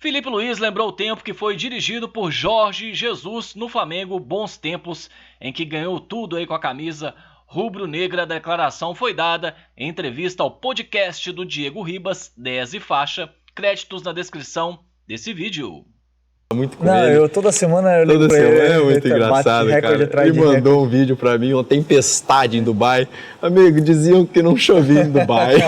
Felipe Luiz lembrou o tempo que foi dirigido por Jorge Jesus no Flamengo, bons tempos em que ganhou tudo aí com a camisa rubro-negra. A declaração foi dada em entrevista ao podcast do Diego Ribas, 10 e faixa, créditos na descrição desse vídeo. Muito com Não, ele. toda semana eu Toda semana é muito bate engraçado, recorde cara. Ele mandou um vídeo pra mim, uma tempestade em Dubai. Amigo, diziam que não chovia em Dubai.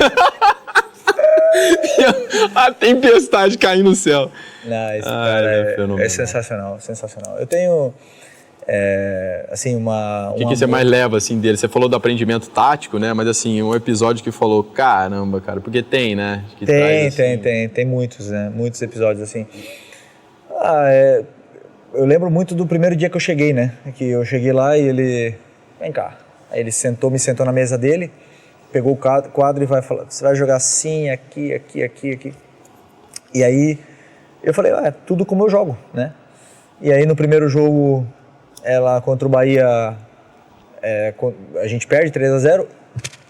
A tempestade caindo no céu. Não, esse cara é sensacional, sensacional. Eu tenho, assim, O que você mais leva, assim, dele? Você falou do aprendimento tático, né? Mas, assim, um episódio que falou, caramba, cara, porque tem, né? Que tem muitos, né? Muitos episódios, assim. Eu lembro muito do primeiro dia que eu cheguei, né? Que eu cheguei lá e ele, vem cá. Aí ele me sentou na mesa dele, pegou o quadro e vai falar, você vai jogar assim, aqui. E aí eu falei, tudo como eu jogo, né? E aí no primeiro jogo, contra o Bahia, a gente perde 3-0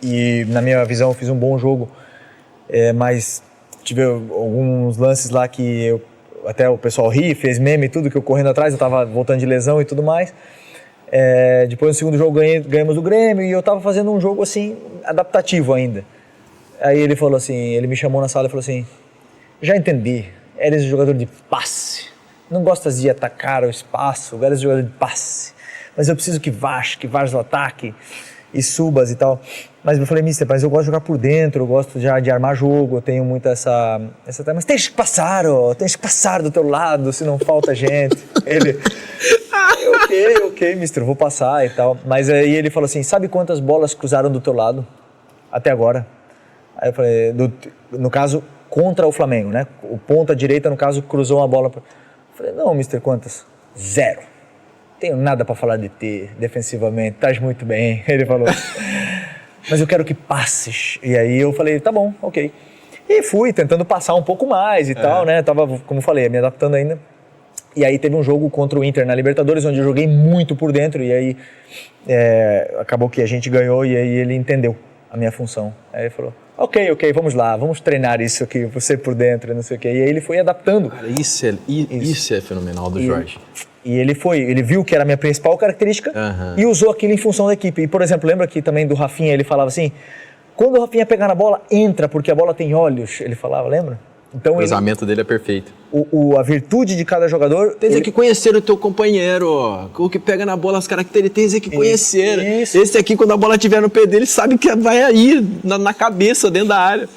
e na minha visão eu fiz um bom jogo, mas tive alguns lances lá que até o pessoal ri, fez meme e tudo, que eu correndo atrás, eu tava voltando de lesão e tudo mais. Depois no segundo jogo ganhamos do Grêmio e eu tava fazendo um jogo assim, adaptativo ainda. Aí ele falou assim, ele me chamou na sala e falou assim, já entendi, eres um jogador de passe, não gostas de atacar o espaço, eres um jogador de passe, mas eu preciso que vás o ataque e subas e tal. Mas eu falei, mister, mas eu gosto de jogar por dentro, eu gosto já de armar jogo, eu tenho muito essa mas tens que passar do teu lado, se não falta gente. Ele, ok, mister, eu vou passar e tal. Mas aí ele falou assim, sabe quantas bolas cruzaram do teu lado até agora? Aí eu falei, no caso, contra o Flamengo, né? O ponta direita, no caso, cruzou uma bola. Eu falei, não, mister, quantas? 0. Tenho nada para falar de ti, defensivamente, estás muito bem. Ele falou, mas eu quero que passes. E aí eu falei, tá bom, ok. E fui tentando passar um pouco mais e tal, né? Tava, como eu falei, me adaptando ainda. E aí teve um jogo contra o Inter na Libertadores, onde eu joguei muito por dentro. E aí acabou que a gente ganhou e aí ele entendeu a minha função. Aí ele falou, ok, vamos lá, vamos treinar isso aqui, você por dentro, não sei o quê. E aí ele foi adaptando. Cara, isso é fenomenal do Jorge. E ele viu que era a minha principal característica e usou aquilo em função da equipe. E, por exemplo, lembra que também do Rafinha, ele falava assim, quando o Rafinha pegar na bola, entra, porque a bola tem olhos, ele falava, lembra? Então, o cruzamento dele é perfeito. A virtude de cada jogador... Tem que conhecer o teu companheiro, o que pega na bola, as características, tem que conhecer. Isso. Esse aqui, quando a bola estiver no pé dele, sabe que vai aí, na cabeça, dentro da área.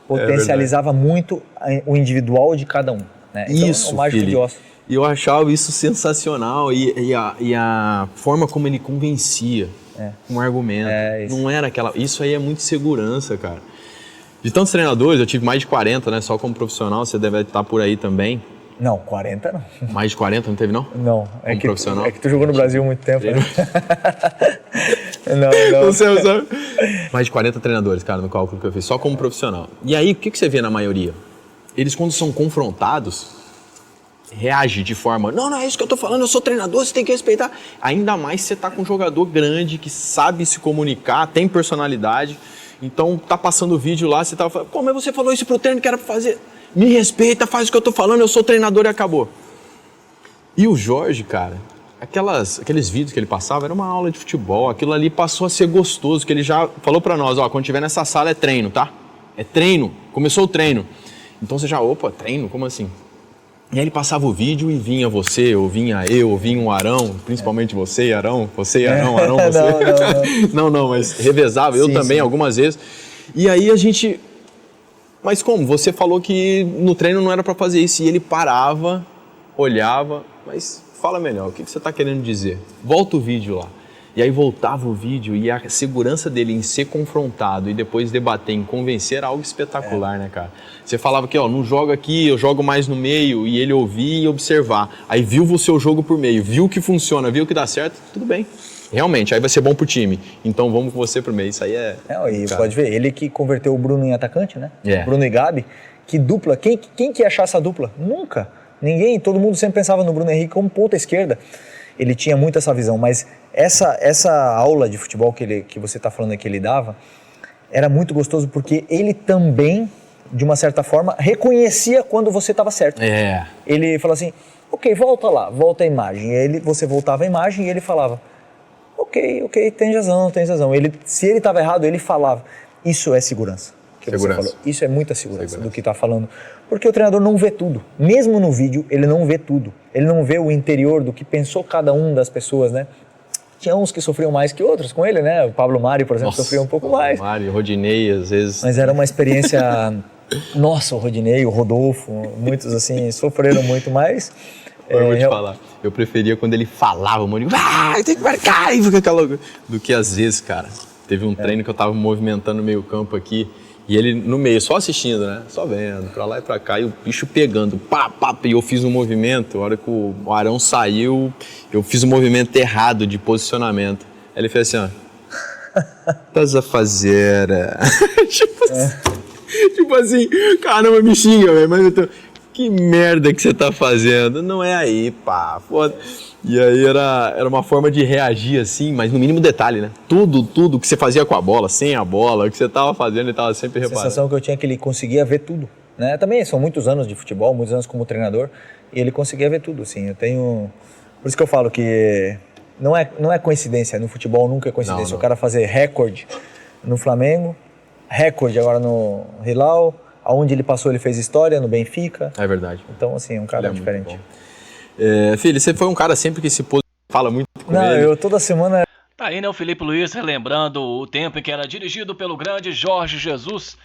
Potencializava muito o individual de cada um. Né? Então, isso, o mágico de Osso. E eu achava isso sensacional e a forma como ele convencia com argumento. Não era aquela... Isso aí é muito segurança, cara. De tantos treinadores, eu tive mais de 40, né? Só como profissional, você deve estar por aí também. Não, 40 não. Mais de 40 não teve, não? Não. Como profissional? É que tu jogou no Brasil há muito tempo, né? Não sei, sabe? Mais de 40 treinadores, cara, no cálculo que eu fiz, só como profissional. E aí, o que você vê na maioria? Eles, quando são confrontados, reagem de forma, não é isso que eu tô falando, eu sou treinador, você tem que respeitar. Ainda mais se você tá com um jogador grande, que sabe se comunicar, tem personalidade. Então, tá passando o vídeo lá, você tava falando, mas você falou isso pro treino que era pra fazer. Me respeita, faz o que eu tô falando, eu sou treinador e acabou. E o Jorge, cara, aqueles vídeos que ele passava, era uma aula de futebol, aquilo ali passou a ser gostoso, que ele já falou pra nós, quando tiver nessa sala é treino, tá? É treino, começou o treino. Então você já, treino, como assim? E aí ele passava o vídeo e vinha você, ou vinha eu, ou vinha o Arão, principalmente você e Arão, Arão, você. Não, mas revezava, eu também, algumas vezes. E aí a gente... Mas como? Você falou que no treino não era pra fazer isso. E ele parava, olhava, mas fala melhor, o que você tá querendo dizer? Volta o vídeo lá. E aí voltava o vídeo e a segurança dele em ser confrontado e depois debater, em convencer, era algo espetacular, né, cara? Você falava que, não joga aqui, eu jogo mais no meio, e ele ouvir e observar. Aí viu o seu jogo por meio, viu que funciona, viu que dá certo, tudo bem. Realmente, aí vai ser bom pro time. Então vamos com você pro meio, isso aí é... E pode ver, ele que converteu o Bruno em atacante, né? Bruno e Gabi, que dupla, quem que ia achar essa dupla? Nunca. Ninguém, todo mundo sempre pensava no Bruno Henrique como ponta esquerda. Ele tinha muito essa visão, mas essa aula de futebol que você está falando que ele dava, era muito gostoso porque ele também de uma certa forma, reconhecia quando você estava certo. Ele falou assim, ok, volta lá, volta a imagem. Você voltava a imagem e ele falava, ok, tem razão. Se ele estava errado, ele falava. Isso é segurança. Você falou. Isso é muita segurança do que está falando. Porque o treinador não vê tudo. Mesmo no vídeo, ele não vê tudo. Ele não vê o interior do que pensou cada um das pessoas, né? Tinha uns que sofriam mais que outros com ele, né? O Pablo Mari, por exemplo, sofria um pouco mais. Mari, Rodinei, às vezes. Mas era uma experiência... Nossa, o Rodinei, o Rodolfo, muitos assim, sofreram muito mais. Eu vou te falar, eu preferia quando ele falava, o Mourinho, tem que marcar, do que às vezes, cara. Teve um treino que eu tava movimentando no meio campo aqui, e ele no meio, só assistindo, né? Só vendo, pra lá e pra cá, e o bicho pegando, e eu fiz um movimento, a hora que o Arão saiu, eu fiz um movimento errado de posicionamento. Aí ele fez assim, ó, estás a fazer... Tipo assim, caramba, me xinga, velho, mas eu tô... Que merda que você tá fazendo? Não é aí, pá, foda. E aí era uma forma de reagir assim, mas no mínimo detalhe, né? Tudo que você fazia com a bola, sem a bola, o que você tava fazendo, ele tava sempre reparando. A sensação que eu tinha é que ele conseguia ver tudo, né? Também são muitos anos de futebol, muitos anos como treinador, e ele conseguia ver tudo, assim. Eu tenho... Por isso que eu falo que não é coincidência, no futebol nunca é coincidência. Não. O cara fazer recorde no Flamengo, recorde agora no Hilal, aonde ele passou ele fez história, no Benfica. É verdade. Então, assim, é um cara diferente. Filho, você foi um cara sempre que se fala muito com ele. Eu toda semana... Tá aí, né, o Felipe Luiz relembrando o tempo em que era dirigido pelo grande Jorge Jesus.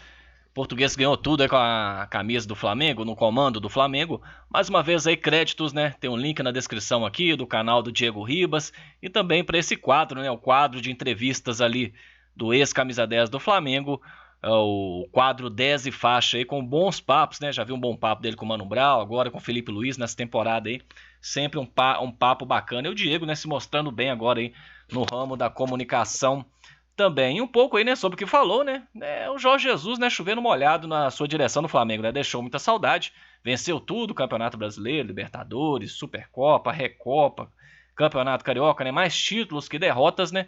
O português ganhou tudo aí com a camisa do Flamengo, no comando do Flamengo. Mais uma vez aí, créditos, né? Tem um link na descrição aqui do canal do Diego Ribas. E também para esse quadro, né? O quadro de entrevistas ali do ex-camisa 10 do Flamengo. O quadro 10 e faixa aí, com bons papos, né? Já vi um bom papo dele com o Mano Brown, agora com o Felipe Luiz nessa temporada aí. Sempre um papo bacana. E o Diego, né, se mostrando bem agora aí no ramo da comunicação também. E um pouco aí, né, sobre o que falou, né? O Jorge Jesus, né, chovendo molhado na sua direção no Flamengo, né? Deixou muita saudade. Venceu tudo, Campeonato Brasileiro, Libertadores, Supercopa, Recopa, Campeonato Carioca, né? Mais títulos que derrotas, né?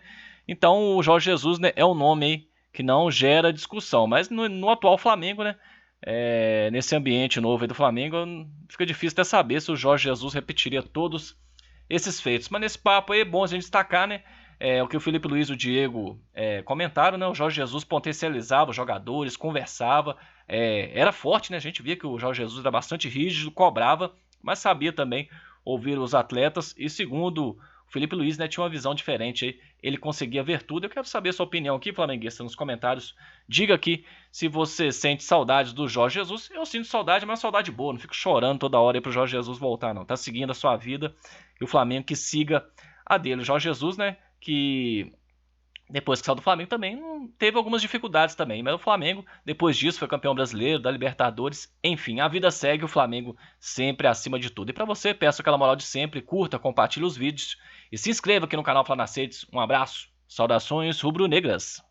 Então o Jorge Jesus, né, é um nome aí que não gera discussão, mas no atual Flamengo, né, nesse ambiente novo aí do Flamengo, fica difícil até saber se o Jorge Jesus repetiria todos esses feitos. Mas nesse papo aí é bom a gente destacar, né, o que o Felipe Luiz e o Diego comentaram, né, o Jorge Jesus potencializava os jogadores, conversava, era forte, né, a gente via que o Jorge Jesus era bastante rígido, cobrava, mas sabia também ouvir os atletas, e segundo Felipe Luiz, né, tinha uma visão diferente aí, ele conseguia ver tudo. Eu quero saber a sua opinião aqui, flamenguista, nos comentários. Diga aqui se você sente saudades do Jorge Jesus. Eu sinto saudade, mas saudade boa, não fico chorando toda hora aí pro Jorge Jesus voltar, não. Tá seguindo a sua vida e o Flamengo que siga a dele. O Jorge Jesus, né, que depois que saiu do Flamengo também teve algumas dificuldades também, mas o Flamengo, depois disso, foi campeão brasileiro, da Libertadores, enfim, a vida segue, o Flamengo sempre acima de tudo. E para você, peço aquela moral de sempre, curta, compartilhe os vídeos e se inscreva aqui no canal Fla nas Redes. Um abraço, saudações rubro-negras.